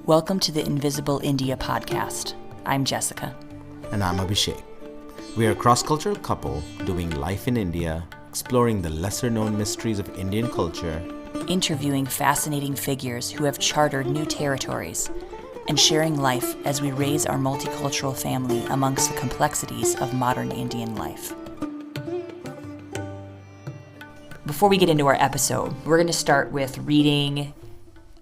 Welcome to the Invisible India podcast. I'm Jessica. And I'm Abhishek. We are a cross-cultural couple doing life in India, exploring the lesser-known mysteries of Indian culture, Interviewing fascinating figures who have chartered new territories, and sharing life as we raise our multicultural family amongst the complexities of modern Indian life. Before we get into our episode, we're going to start with reading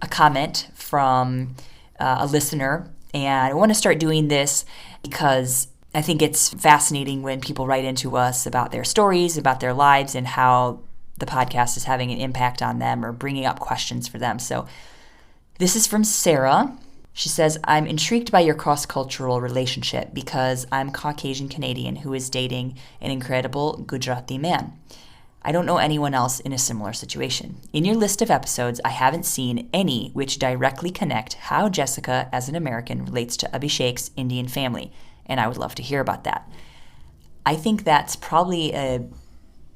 a comment from a listener, and I want to start doing this because I think it's fascinating when people write into us about their stories, about their lives, and how the podcast is having an impact on them or bringing up questions for them. So this is from Sarah. She says, I'm intrigued by your cross-cultural relationship because I'm Caucasian Canadian who is dating an incredible Gujarati man. I don't know anyone else in a similar situation. In your list of episodes, I haven't seen any which directly connect how Jessica, as an American, relates to Abhishek's Indian family, and I would love to hear about that. I think that's probably a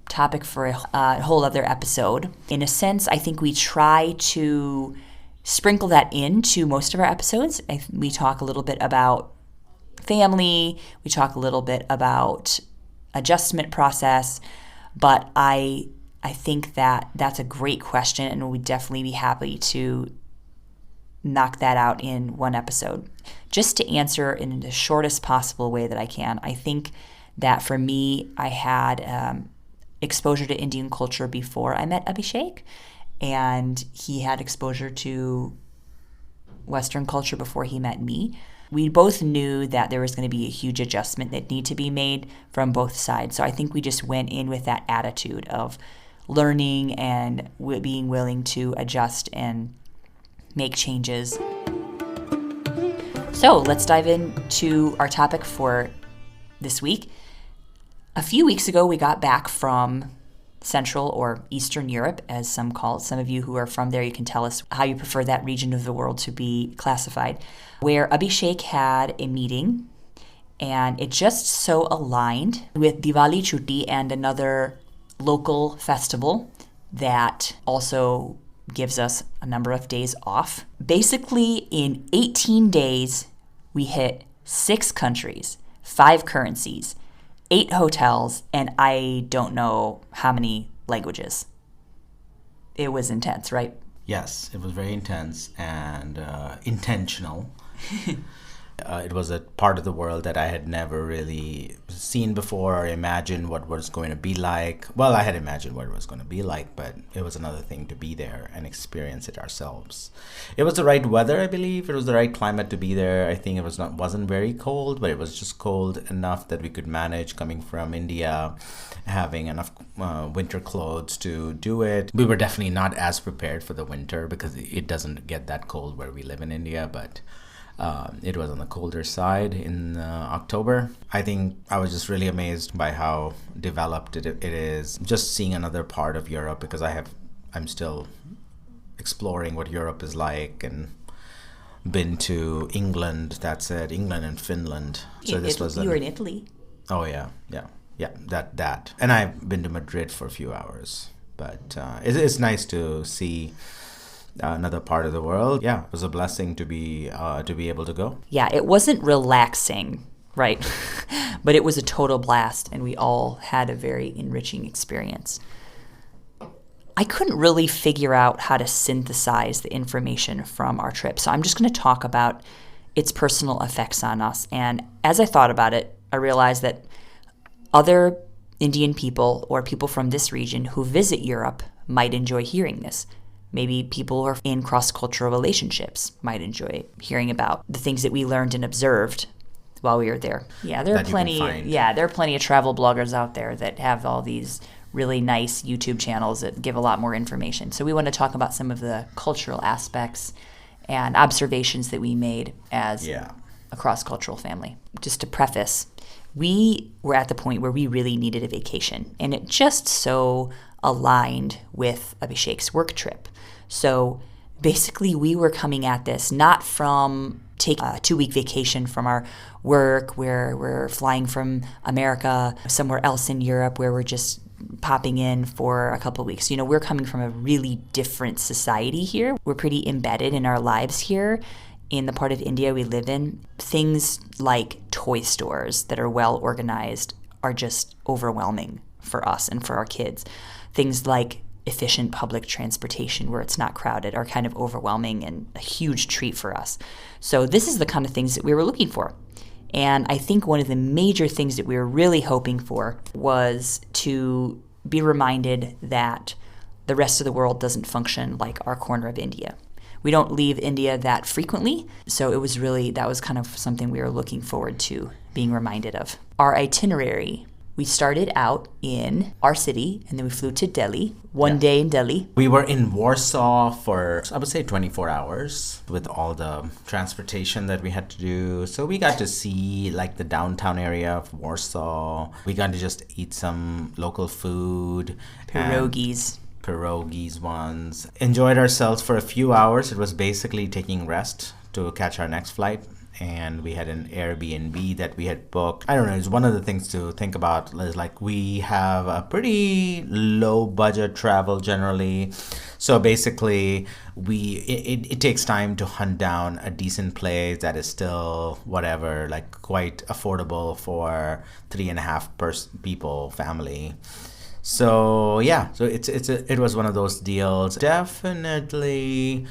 topic for a whole other episode. In a sense, I think we try to sprinkle that into most of our episodes. We talk a little bit about family, we talk a little bit about adjustment process, but I think that that's a great question, and we'd definitely be happy to knock that out in one episode. Just to answer in the shortest possible way that I can, I think that for me, I had exposure to Indian culture before I met Abhishek, and he had exposure to Western culture before he met me. We both knew that there was going to be a huge adjustment that needed to be made from both sides. So I think we just went in with that attitude of learning and being willing to adjust and make changes. So let's dive into our topic for this week. A few weeks ago, we got back from Central or Eastern Europe, as some call it. Some of you who are from there, you can tell us how you prefer that region of the world to be classified, where Abhishek had a meeting, and it just so aligned with Diwali Chutti and another local festival that also gives us a number of days off. Basically, in 18 days, we hit 6 countries, 5 currencies, 8 hotels, and I don't know how many languages. It was intense, right? yes, it was very intense and intentional. It was a part of the world that I had never really seen before or imagined what was going to be like. Well, I had imagined what it was going to be like, but it was another thing to be there and experience it ourselves. It was the right weather, I believe. It was the right climate to be there. I think it wasn't very cold, but it was just cold enough that we could manage coming from India, having enough winter clothes to do it. We were definitely not as prepared for the winter because it doesn't get that cold where we live in India, but it was on the colder side in October. I think I was just really amazed by how developed it is. Just seeing another part of Europe, because I'm still exploring what Europe is like, and been to England. That's it, England and Finland. So you were in Italy. Oh yeah, that. And I've been to Madrid for a few hours, but it's nice to see another part of the world. Yeah, it was a blessing to be able to go. Yeah, it wasn't relaxing, right? But it was a total blast, and we all had a very enriching experience. I couldn't really figure out how to synthesize the information from our trip, so I'm just going to talk about its personal effects on us. And as I thought about it, I realized that other Indian people or people from this region who visit Europe might enjoy hearing this. Maybe people who are in cross-cultural relationships might enjoy hearing about the things that we learned and observed while we were there. Yeah, there are plenty of travel bloggers out there that have all these really nice YouTube channels that give a lot more information. So we want to talk about some of the cultural aspects and observations that we made as a cross-cultural family. Just to preface, we were at the point where we really needed a vacation, and it just so aligned with Abhishek's work trip. So basically, we were coming at this not from taking a 2-week vacation from our work where we're flying from America somewhere else in Europe where we're just popping in for a couple of weeks. You know, we're coming from a really different society here. We're pretty embedded in our lives here. in the part of India we live in, things like toy stores that are well organized are just overwhelming for us and for our kids. Things like efficient public transportation where it's not crowded are kind of overwhelming and a huge treat for us. So this is the kind of things that we were looking for. And I think one of the major things that we were really hoping for was to be reminded that the rest of the world doesn't function like our corner of India. We don't leave India that frequently, so that was kind of something we were looking forward to being reminded of. Our itinerary. We started out in our city, and then we flew to Delhi, one day in Delhi. We were in Warsaw for, I would say, 24 hours with all the transportation that we had to do. So we got to see like the downtown area of Warsaw. We got to just eat some local food. Pierogies ones. Enjoyed ourselves for a few hours. It was basically taking rest to catch our next flight. And we had an Airbnb that we had booked. I don't know, it's one of the things to think about is like we have a pretty low budget travel generally. So basically it takes time to hunt down a decent place that is still whatever, like quite affordable for 3.5 people family. So yeah, so it was one of those deals. Definitely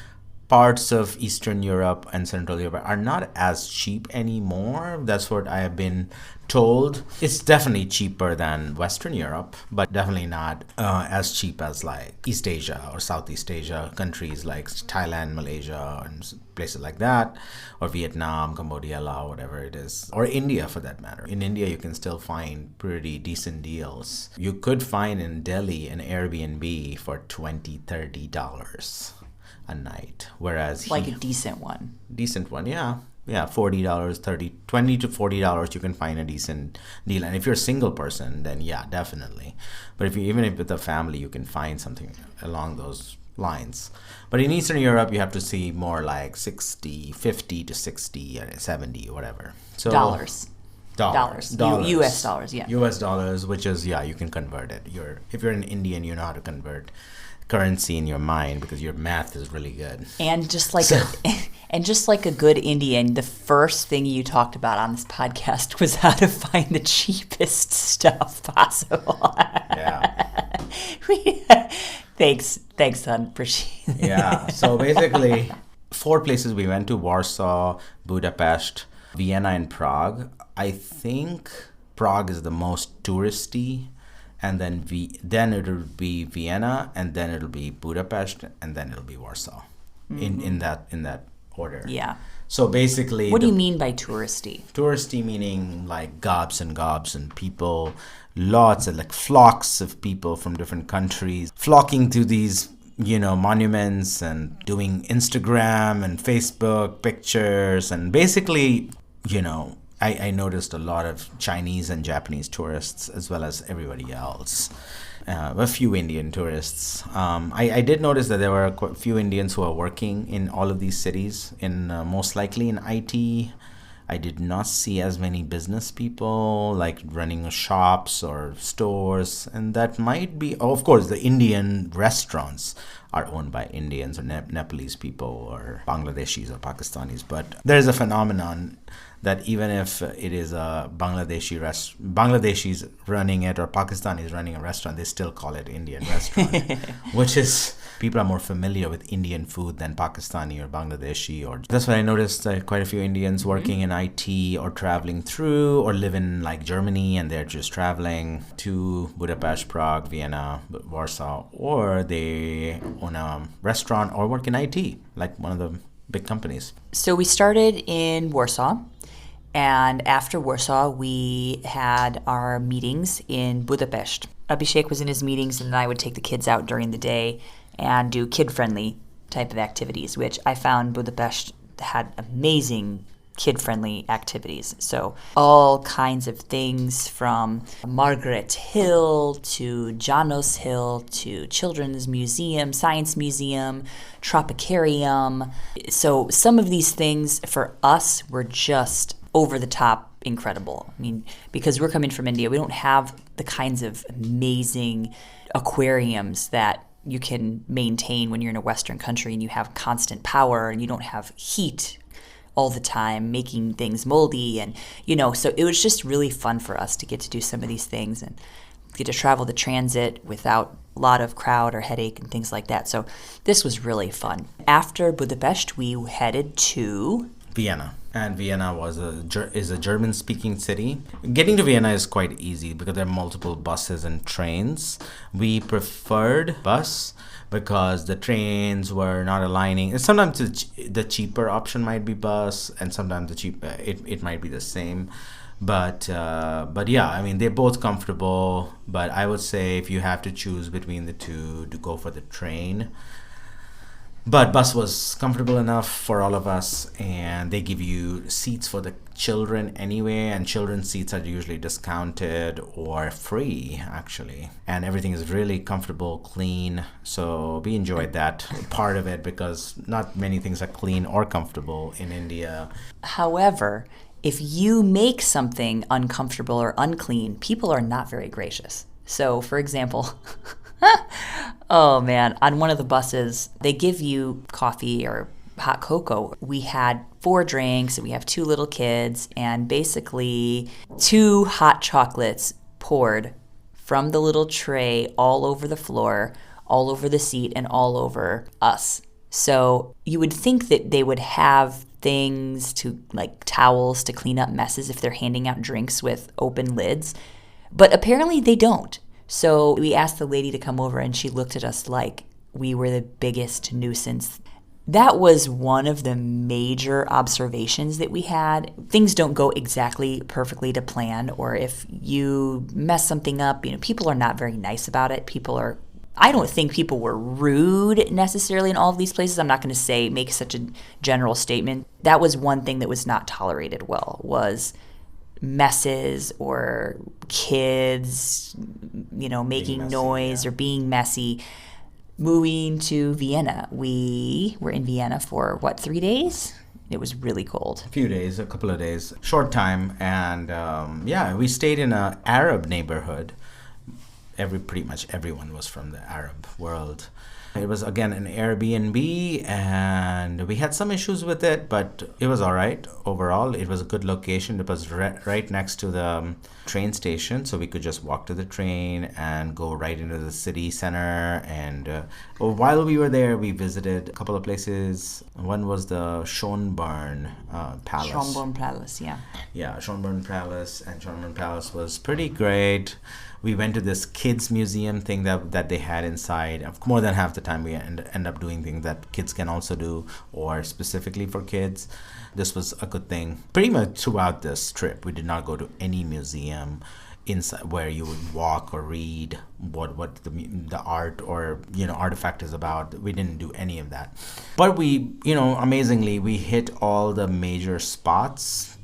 parts of Eastern Europe and Central Europe are not as cheap anymore. That's what I have been told. It's definitely cheaper than Western Europe, but definitely not as cheap as like East Asia or Southeast Asia countries like Thailand, Malaysia, and places like that, or Vietnam, Cambodia, Laos, whatever it is, or India for that matter. In India, you can still find pretty decent deals. You could find in Delhi an Airbnb for $20-$30 a night, whereas like a decent one, yeah, $40, $20 to $40 you can find a decent deal. And if you're a single person, then yeah, definitely. But even if with a family, you can find something along those lines. But in Eastern Europe, you have to see more like 50 to 60 or 70, whatever. So dollars. US dollars, yeah. US dollars, which is, yeah, you can convert it. If you're an Indian, you know how to convert currency in your mind because your math is really good. And just like a good Indian, the first thing you talked about on this podcast was how to find the cheapest stuff possible. Yeah. Thanks, hon. Appreciate it. Yeah. So basically, 4 places we went to: Warsaw, Budapest, Vienna, and Prague. I think Prague is the most touristy. And then it'll be Vienna, and then it'll be Budapest, and then it'll be Warsaw, in that order. Yeah. So basically, what do you mean by touristy? Touristy meaning like gobs and people, lots of like flocks of people from different countries flocking to these monuments and doing Instagram and Facebook pictures, and basically I noticed a lot of Chinese and Japanese tourists as well as everybody else. A few Indian tourists. I did notice that there were a few Indians who are working in all of these cities, most likely in IT. I did not see as many business people like running shops or stores, and that might be, of course, the Indian restaurants are owned by Indians or Nepalese people or Bangladeshis or Pakistanis. But there's a phenomenon that even if it is a Bangladeshis running it or Pakistanis running a restaurant, they still call it Indian restaurant, which is, people are more familiar with Indian food than Pakistani or Bangladeshi. Or that's what I noticed, quite a few Indians working in IT or traveling through or live in like Germany, and they're just traveling to Budapest, Prague, Vienna, Warsaw, or they own a restaurant or work in IT, like one of the big companies. So we started in Warsaw. And after Warsaw, we had our meetings in Budapest. Abhishek was in his meetings, and then I would take the kids out during the day and do kid-friendly type of activities, which I found Budapest had amazing kid-friendly activities. So all kinds of things from Margaret Hill to Janos Hill to Children's Museum, Science Museum, Tropicarium. So some of these things for us were just over the top incredible. I mean, because we're coming from India, we don't have the kinds of amazing aquariums that you can maintain when you're in a Western country and you have constant power and you don't have heat all the time, making things moldy. And, so it was just really fun for us to get to do some of these things and get to travel the transit without a lot of crowd or headache and things like that. So this was really fun. After Budapest, we headed to Vienna. And Vienna is a German-speaking city. Getting to Vienna is quite easy because there are multiple buses and trains. We preferred bus because the trains were not aligning. And sometimes the cheaper option might be bus, and sometimes it might be the same. But yeah, I mean, they're both comfortable. But I would say if you have to choose between the two, to go for the train. But bus was comfortable enough for all of us, and they give you seats for the children anyway, and children's seats are usually discounted or free, actually. And everything is really comfortable, clean, so we enjoyed that part of it because not many things are clean or comfortable in India. However, if you make something uncomfortable or unclean, people are not very gracious. So, for example... Oh man, on one of the buses, they give you coffee or hot cocoa. We had 4 drinks and we have 2 little kids, and basically 2 hot chocolates poured from the little tray all over the floor, all over the seat, and all over us. So you would think that they would have things like towels to clean up messes if they're handing out drinks with open lids, but apparently they don't. So we asked the lady to come over, and she looked at us like we were the biggest nuisance. That was one of the major observations that we had. Things don't go exactly perfectly to plan, or if you mess something up, people are not very nice about it. I don't think people were rude necessarily in all of these places. I'm not going to make such a general statement. That was one thing that was not tolerated well, was messes or kids, making noise or being messy. Moving to Vienna. We were in Vienna for 3 days? It was really cold. A couple of days, short time. And we stayed in an Arab neighborhood. Pretty much everyone was from the Arab world. It was, again, an Airbnb, and we had some issues with it, but it was all right overall. It was a good location. It was right next to the train station, so we could just walk to the train and go right into the city center. And while we were there, we visited a couple of places. One was the Schönbrunn Palace. Schönbrunn Palace, yeah. Yeah, Schönbrunn Palace, and Schönbrunn Palace was pretty great. We went to this kids museum thing that they had inside. More than half the time we end up doing things that kids can also do, or specifically for kids. This was a good thing. Pretty much throughout this trip, we did not go to any museum inside where you would walk or read what the art or artifact is about. We didn't do any of that. But we, amazingly, we hit all the major spots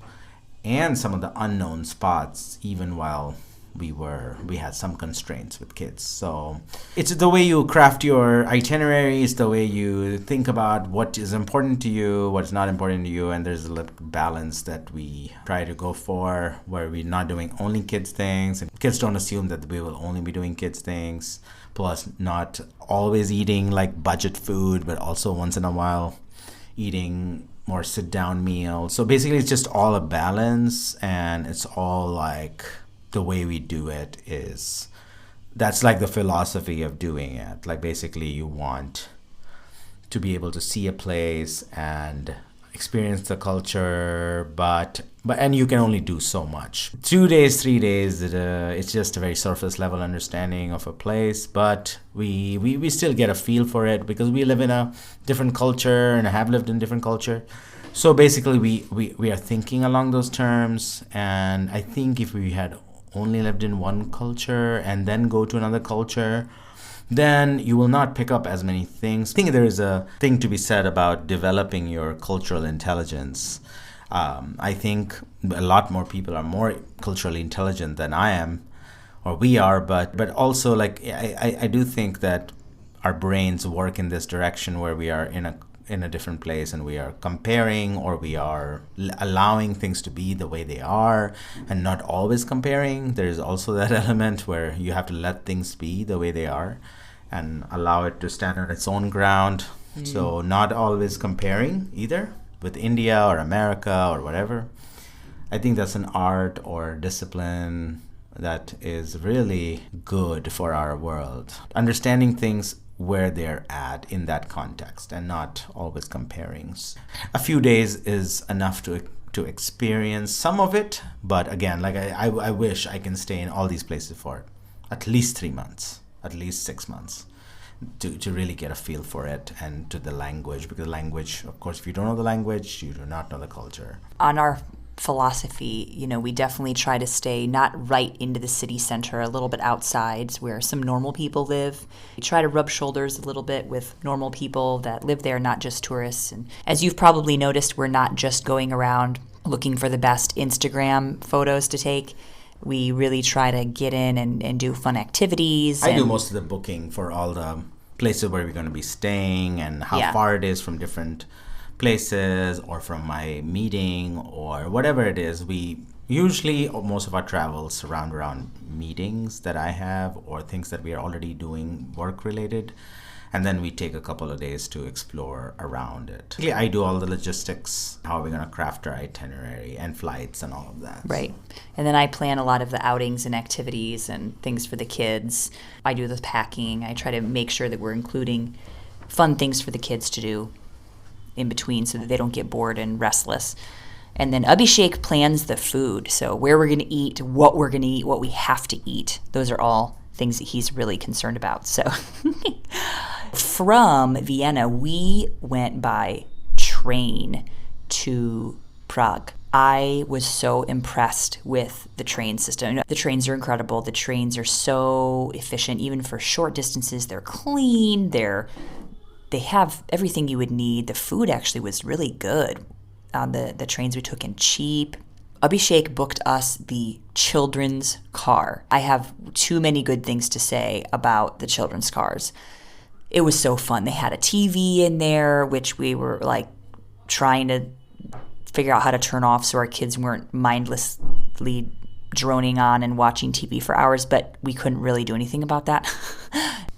and some of the unknown spots, even while we had some constraints with kids. So it's the way you craft your itineraries, the way you think about what is important to you, what's not important to you, and there's a little balance that we try to go for, where we're not doing only kids things, and kids don't assume that we will only be doing kids things, plus not always eating like budget food, but also once in a while eating more sit-down meals. So basically it's just all a balance, and it's all like the way we do it that's like the philosophy of doing it. Like basically you want to be able to see a place and experience the culture, but you can only do so much. 2 days, 3 days, it's just a very surface level understanding of a place, but we still get a feel for it because we live in a different culture and have lived in different culture. So basically we are thinking along those terms, and I think if we had only lived in one culture and then go to another culture, then you will not pick up as many things. I think there is a thing to be said about developing your cultural intelligence. I think a lot more people are more culturally intelligent than I am, or we are, but also like I do think that our brains work in this direction where we are in a different place and we are comparing, or we are allowing things to be the way they are and not always comparing. There's also that element where you have to let things be the way they are and allow it to stand on its own ground. So not always comparing either. with India or America or whatever. I think that's an art or discipline that is really good for our world. Understanding things where they're at in that context and not always comparing. A few days is enough to experience some of it, but again, like I wish I can stay in all these places for at least 3 months, at least 6 months, to really get a feel for it, and to the language, because language, of course, if you don't know the language, you do not know the culture. On our philosophy, we definitely try to stay not right into the city center, a little bit outside where some normal people live. We try to rub shoulders a little bit with normal people that live there, not just tourists. And as you've probably noticed, we're not just going around looking for the best Instagram photos to take. We really try to get in and do fun activities. I do most of the booking for all the places where we're going to be staying and how far it is from different places or from my meeting or whatever it is. We usually, most of our travels surround around meetings that I have or things that we are already doing work related, and then we take a couple of days to explore around it. I do all the logistics, how are we going to craft our itinerary and flights and all of that. Right. And then I plan a lot of the outings and activities and things for the kids. I do the packing. I try to make sure that we're including fun things for the kids to do in between so that they don't get bored and restless. And then Abhishek plans the food. So where we're going to eat, what we're going to eat, what we have to eat. Those are all things that he's really concerned about. So from Vienna, we went by train to Prague. I was so impressed with the train system. The trains are incredible. The trains are so efficient, even for short distances. They're clean. They have everything you would need. The food actually was really good on the trains we took, and cheap. Abhishek booked us the children's car. I have too many good things to say about the children's cars. It was so fun. They had a TV in there, which we were like trying to figure out how to turn off so our kids weren't mindlessly droning on and watching TV for hours, but we couldn't really do anything about that.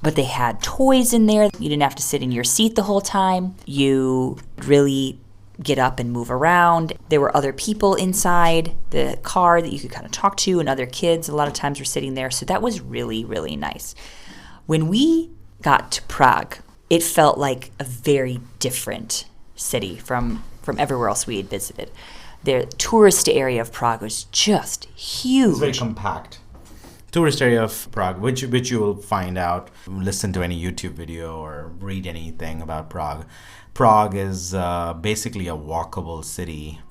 But they had toys in there. You didn't have to sit in your seat the whole time. You really get up and move around. There were other people inside the car that you could kind of talk to, and other kids a lot of times were sitting there. So that was really, really nice. When we got to Prague, it felt like a very different city from everywhere else we had visited. The tourist area of Prague was just huge. It's very compact. Tourist area of Prague, which you will find out, listen to any YouTube video or read anything about Prague. Prague is basically a walkable city,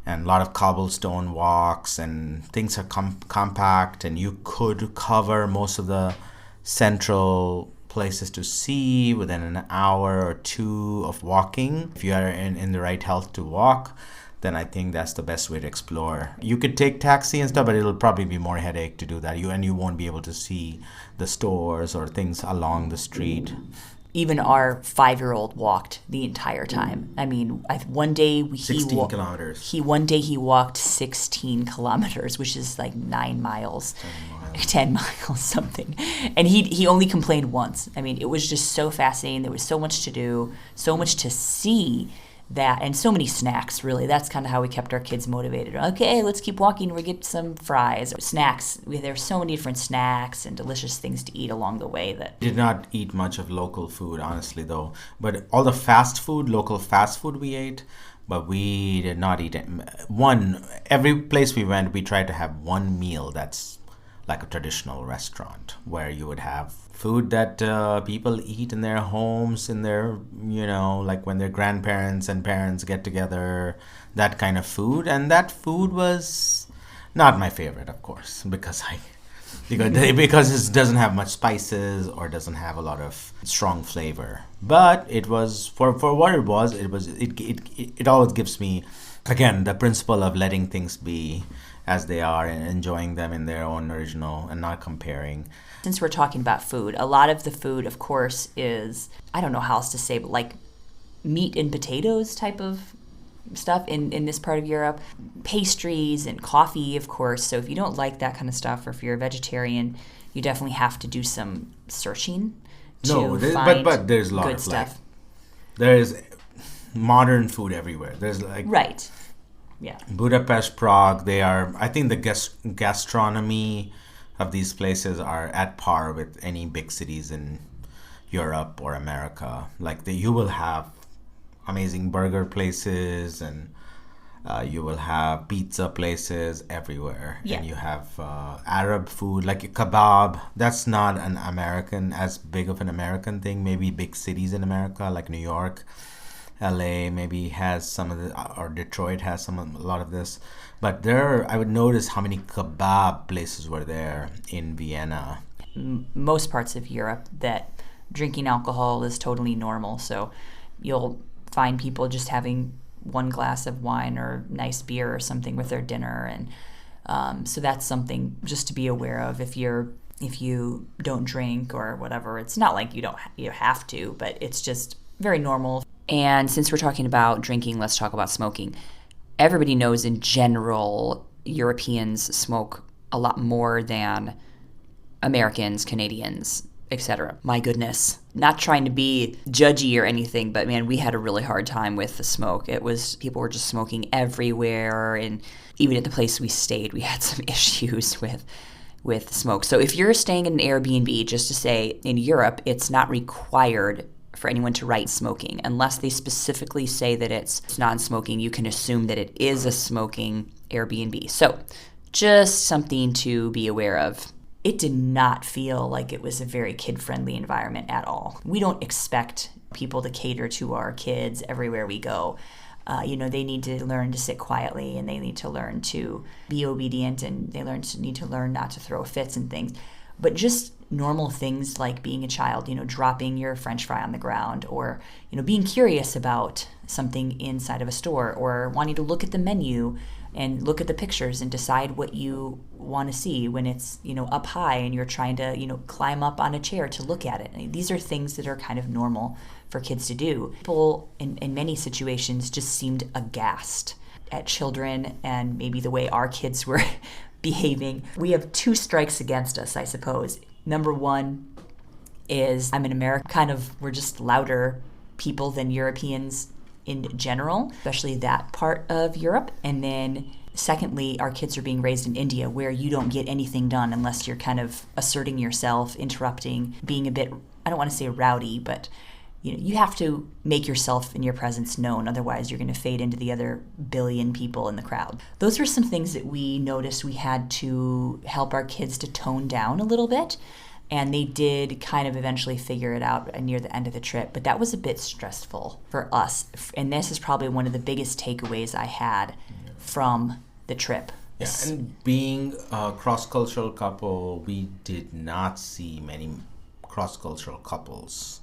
and a lot of cobblestone walks, and things are compact, and you could cover most of the central places to see within an hour or two of walking. If you are in the right health to walk, then I think that's the best way to explore. You could take taxi and stuff, but it'll probably be more headache to do that. You won't be able to see the stores or things along the street. Even our 5-year-old walked the entire time. I mean, one day 16 kilometers. One day he walked 16 kilometers, which is like 9 miles. 10 miles something. And he only complained once. I mean, it was just so fascinating. There was so much to do, so much to see, and so many snacks, really. That's kind of how we kept our kids motivated. Okay, let's keep walking. We'll get some fries. Snacks. There were so many different snacks and delicious things to eat along the way. Did not eat much of local food, honestly, though. But all the local fast food we ate, but we did not eat it. Every place we went, we tried to have one meal that's like a traditional restaurant, where you would have food that people eat in their homes, in their, like when their grandparents and parents get together, that kind of food. And that food was not my favorite, of course, because it doesn't have much spices or doesn't have a lot of strong flavor. But it was, for what it was, it always gives me, again, the principle of letting things be as they are and enjoying them in their own original and not comparing. Since we're talking about food, a lot of the food, of course, is, I don't know how else to say, but like meat and potatoes type of stuff in this part of Europe. Pastries and coffee, of course. So if you don't like that kind of stuff, or if you're a vegetarian, you definitely have to do some searching to find but there's a lot good of stuff. modern food everywhere. There's like Right. Yeah. Budapest, Prague, I think the gastronomy of these places are at par with any big cities in Europe or America. Like you will have amazing burger places, and you will have pizza places everywhere. Yeah. And you have Arab food, like a kebab. That's not as big of an American thing. Maybe big cities in America, like New York, LA maybe has some of the, or Detroit has a lot of this. But I would notice how many kebab places were there in Vienna. Most parts of Europe that drinking alcohol is totally normal. So you'll find people just having one glass of wine or nice beer or something with their dinner. And so that's something just to be aware of if you don't drink or whatever. It's not like you have to, but it's just very normal. And since we're talking about drinking, let's talk about smoking. Everybody knows in general, Europeans smoke a lot more than Americans, Canadians, etc. My goodness. Not trying to be judgy or anything, but man, we had a really hard time with the smoke. People were just smoking everywhere, and even at the place we stayed, we had some issues with smoke. So if you're staying in an Airbnb, just to say, in Europe, it's not required for anyone to write smoking. Unless they specifically say that it's non-smoking, you can assume that it is a smoking Airbnb. So just something to be aware of. It did not feel like it was a very kid-friendly environment at all. We don't expect people to cater to our kids everywhere we go. They need to learn to sit quietly, and they need to learn to be obedient, and they need to learn not to throw fits and things. But just normal things like being a child, dropping your French fry on the ground, or, being curious about something inside of a store, or wanting to look at the menu and look at the pictures and decide what you want to see when it's, up high and you're trying to, climb up on a chair to look at it. These are things that are kind of normal for kids to do. People in many situations just seemed aghast at children and maybe the way our kids were behaving. We have two strikes against us, I suppose. Number one is I'm in America. We're just louder people than Europeans in general, especially that part of Europe. And then secondly, our kids are being raised in India, where you don't get anything done unless you're kind of asserting yourself, interrupting, being a bit, I don't want to say rowdy, but you have to make yourself and your presence known. Otherwise, you're going to fade into the other billion people in the crowd. Those were some things that we noticed we had to help our kids to tone down a little bit. And they did kind of eventually figure it out near the end of the trip. But that was a bit stressful for us. And this is probably one of the biggest takeaways I had from the trip. Yeah, and being a cross-cultural couple, we did not see many cross-cultural couples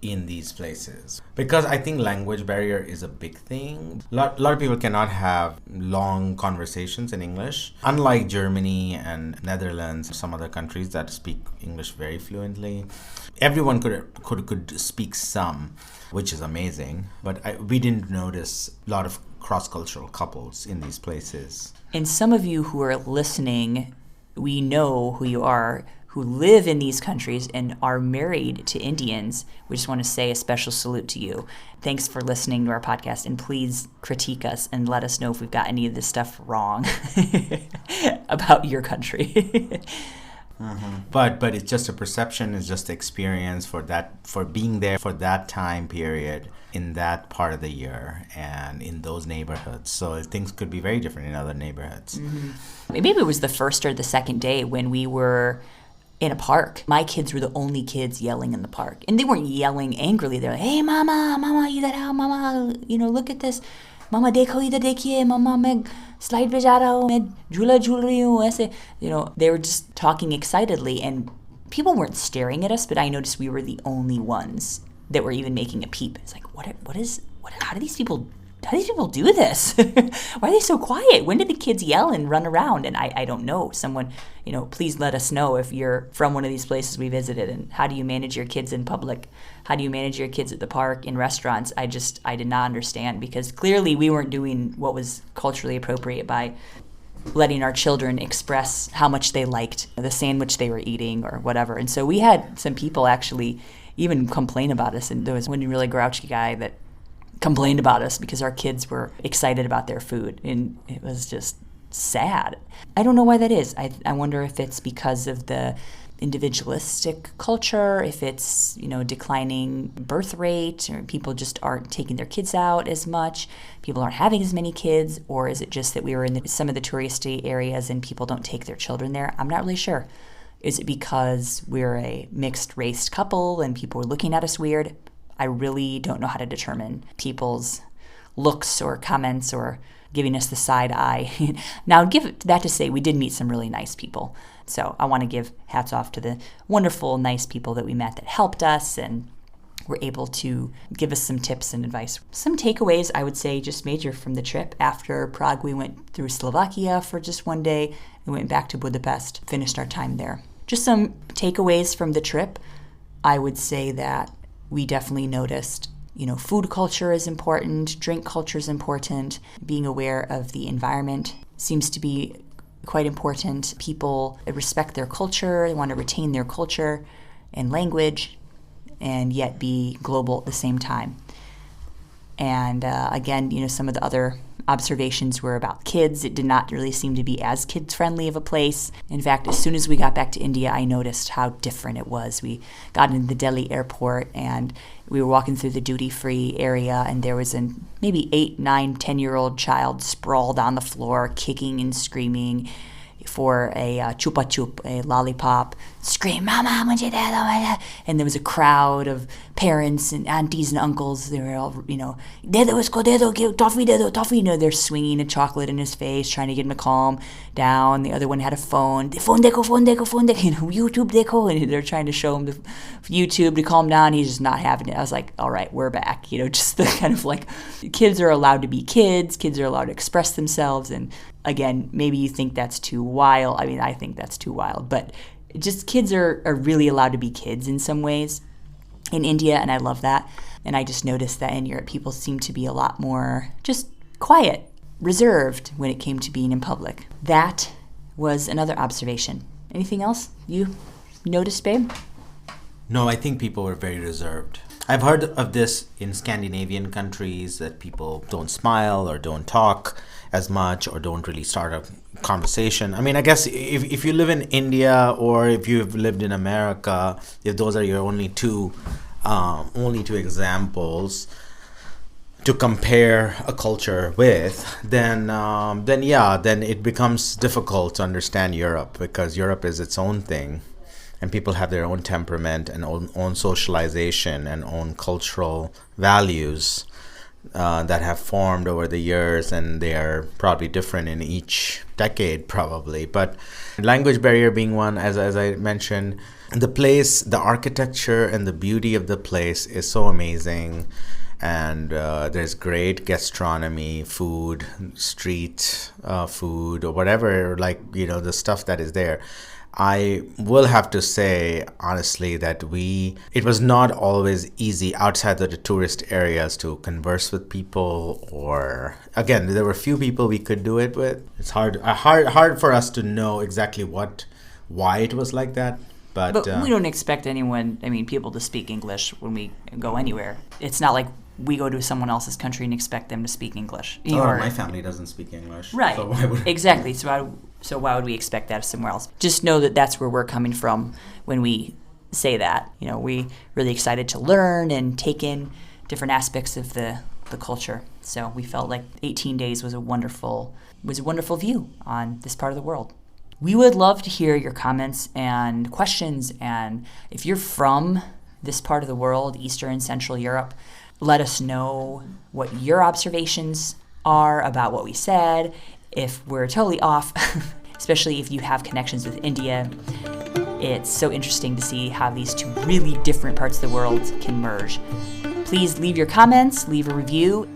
in these places, because I think language barrier is a big thing. A lot of people cannot have long conversations in English, unlike Germany and Netherlands, some other countries that speak English very fluently. Everyone could speak some, which is amazing, but we didn't notice a lot of cross-cultural couples in these places. And some of you who are listening, we know who you are, who live in these countries and are married to Indians. We just want to say a special salute to you. Thanks for listening to our podcast, and please critique us and let us know if we've got any of this stuff wrong about your country. Mm-hmm. But it's just a perception, it's just experience for being there for that time period in that part of the year and in those neighborhoods. So things could be very different in other neighborhoods. Mm-hmm. Maybe it was the first or the second day when we were in a park. My kids were the only kids yelling in the park. And they weren't yelling angrily. They're like, hey, mama, idhar aao, mama, look at this. Mama, dekho, idhar dekhiye, mama, main slide pe ja raha hu, main jhula jhul rahi hu, aise. They were just talking excitedly, and people weren't staring at us, but I noticed we were the only ones that were even making a peep. It's like, how do these people do this? Why are they so quiet? When did the kids yell and run around? And I don't know. Someone, please let us know if you're from one of these places we visited, and how do you manage your kids in public? How do you manage your kids at the park, in restaurants? I did not understand, because clearly we weren't doing what was culturally appropriate by letting our children express how much they liked the sandwich they were eating or whatever. And so we had some people actually even complain about us. And there was one really grouchy guy that complained about us because our kids were excited about their food, and it was just sad. I don't know why that is. I wonder if it's because of the individualistic culture, if it's, declining birth rate, or people just aren't taking their kids out as much, people aren't having as many kids, or is it just that we were in some of the touristy areas and people don't take their children there? I'm not really sure. Is it because we're a mixed race couple and people were looking at us weird? I really don't know how to determine people's looks or comments or giving us the side eye. Now, give that to say we did meet some really nice people. So I want to give hats off to the wonderful, nice people that we met that helped us and were able to give us some tips and advice. Some takeaways, I would say, just major from the trip. After Prague, we went through Slovakia for just one day. We went back to Budapest, finished our time there. Just some takeaways from the trip. I would say that we definitely noticed, food culture is important, drink culture is important, being aware of the environment seems to be quite important. People respect their culture, they want to retain their culture and language, and yet be global at the same time. And again, some of the other observations were about kids. It did not really seem to be as kids-friendly of a place. In fact, as soon as we got back to India, I noticed how different it was. We got into the Delhi airport and we were walking through the duty-free area, and there was a maybe 8, 9, 10-year-old child sprawled on the floor, kicking and screaming for a chupa chup, a lollipop, scream, "Mama, mujhe de do." And there was a crowd of parents and aunties and uncles. They were all, de do usko, de do, give toffee, de do, toffee. They're swinging a chocolate in his face, trying to get him to calm down. The other one had a phone. Phone deko, phone deko, phone deko, YouTube deko. And they're trying to show him the YouTube to calm down. He's just not having it. I was like, all right, we're back. Just the kind of like, kids are allowed to be kids. Kids are allowed to express themselves. And again, maybe you think that's too wild. I mean, I think that's too wild. But just kids are really allowed to be kids in some ways in India, and I love that. And I just noticed that in Europe, people seem to be a lot more just quiet, reserved when it came to being in public. That was another observation. Anything else you noticed, babe? No, I think people were very reserved. I've heard of this in Scandinavian countries, that people don't smile or don't talk as much or don't really start a conversation. I mean, I guess if you live in India or if you've lived in America, if those are your only two examples to compare a culture with, then it becomes difficult to understand Europe, because Europe is its own thing. And people have their own temperament and own socialization and own cultural values that have formed over the years, and they are probably different in each decade, probably. But language barrier being one, as I mentioned, the place, the architecture and the beauty of the place is so amazing. And there's great gastronomy, food, street food, or whatever, the stuff that is there. I will have to say, honestly, that it was not always easy outside of the tourist areas to converse with people, or, again, there were few people we could do it with. It's hard for us to know exactly why it was like that. But we don't expect people to speak English when we go anywhere. It's not like we go to someone else's country and expect them to speak English. My family doesn't speak English. Right. So why would Exactly. So why would we expect that somewhere else? Just know that that's where we're coming from when we say that. We really excited to learn and take in different aspects of the culture. So we felt like 18 days was a wonderful view on this part of the world. We would love to hear your comments and questions, and if you're from this part of the world, Eastern and Central Europe, let us know what your observations are about what we said. If we're totally off, especially if you have connections with India, it's so interesting to see how these two really different parts of the world can merge. Please leave your comments, leave a review.